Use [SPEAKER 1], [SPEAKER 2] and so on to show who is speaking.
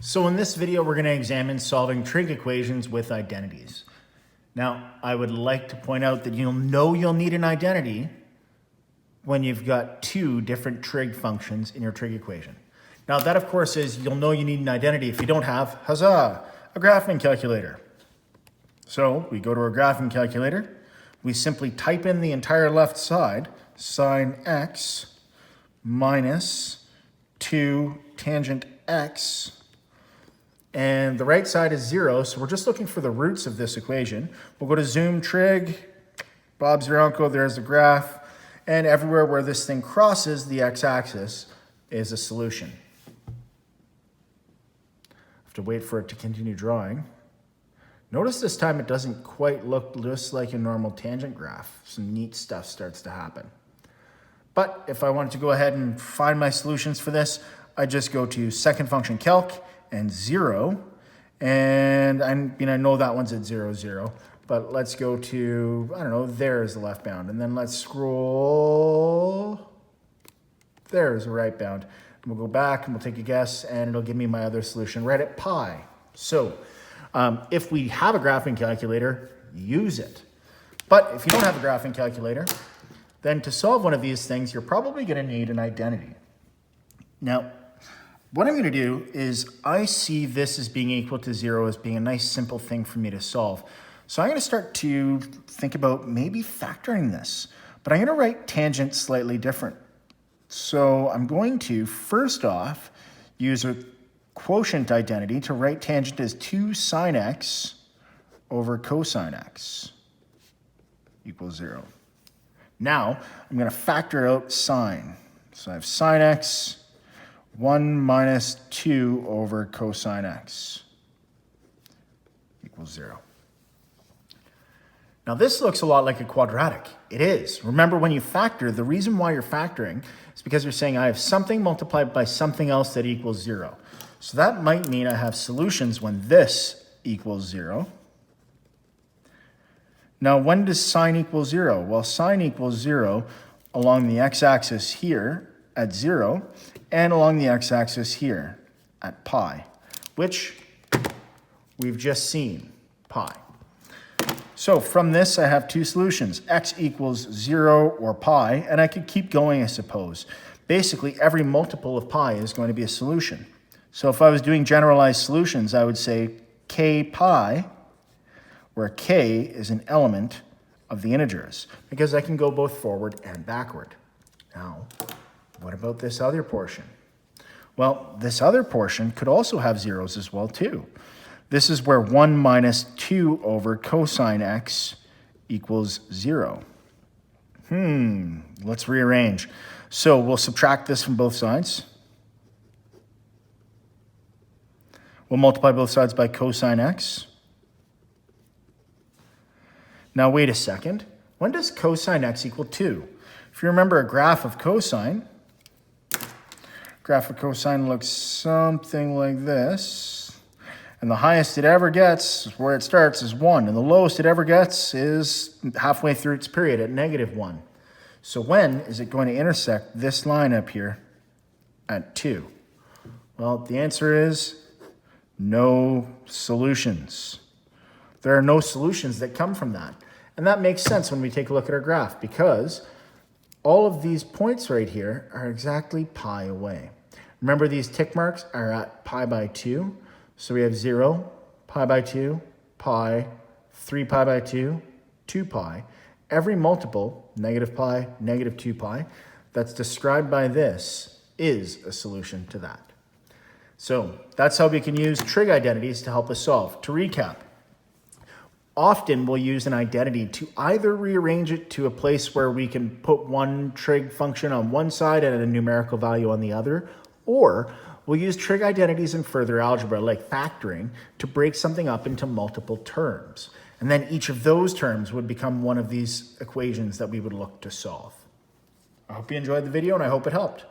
[SPEAKER 1] So in this video, we're going to examine solving trig equations with identities. Now, I would like to point out that you'll need an identity when you've got two different trig functions in your trig equation. Now that, of course, is you'll know you need an identity if you don't have, huzzah, a graphing calculator. So we go to our graphing calculator. We simply type in the entire left side, sine x minus 2 tangent x, and the right side is 0, so we're just looking for the roots of this equation. We'll go to zoom trig, Bob's your uncle, there's the graph, and everywhere where this thing crosses the x-axis is a solution. Have to wait for it to continue drawing. Notice this time it doesn't quite look just like a normal tangent graph. Some neat stuff starts to happen. But if I wanted to go ahead and find my solutions for this, I just go to second function calc and 0. And I know that one's at 0, 0. But let's go to, I don't know, there's the left bound. And then let's scroll. There's the right bound. And we'll go back and we'll take a guess and it'll give me my other solution right at pi. So if we have a graphing calculator, use it. But if you don't have a graphing calculator, then to solve one of these things, you're probably going to need an identity. Now, what I'm going to do is I see this as being equal to 0 as being a nice simple thing for me to solve. So I'm going to start to think about maybe factoring this, but I'm going to write tangent slightly different. So I'm going to first off use a quotient identity to write tangent as 2 sine x over cosine x equals 0. Now I'm going to factor out sine. So I have sine x 1 minus 2 over cosine x equals 0. Now this looks a lot like a quadratic. It is. Remember, when you factor, the reason why you're factoring is because you're saying I have something multiplied by something else that equals 0. So that might mean I have solutions when this equals 0. Now when does sine equal 0? Well, sine equals 0 along the x-axis here at 0 and along the x-axis here at pi, which we've just seen, pi. So from this, I have two solutions, x equals 0 or pi, and I could keep going, I suppose. Basically, every multiple of pi is going to be a solution. So if I was doing generalized solutions, I would say k pi, where k is an element of the integers, because I can go both forward and backward. Now, what about this other portion? Well, this other portion could also have zeros as well, too. This is where 1 minus 2 over cosine x equals 0. Let's rearrange. So we'll subtract this from both sides. We'll multiply both sides by cosine x. Now wait a second. When does cosine x equal 2? If you remember a graph of cosine looks something like this. And the highest it ever gets, where it starts, is 1. And the lowest it ever gets is halfway through its period at -1. So when is it going to intersect this line up here at 2? Well, the answer is no solutions. There are no solutions that come from that. And that makes sense when we take a look at our graph, because all of these points right here are exactly pi away. Remember, these tick marks are at pi by 2. So we have 0, pi by 2, pi, 3 pi by 2, 2 pi. Every multiple, negative pi, negative 2 pi, that's described by this is a solution to that. So that's how we can use trig identities to help us solve. To recap, often we'll use an identity to either rearrange it to a place where we can put one trig function on one side and a numerical value on the other, or we'll use trig identities in further algebra, like factoring, to break something up into multiple terms. And then each of those terms would become one of these equations that we would look to solve. I hope you enjoyed the video and I hope it helped.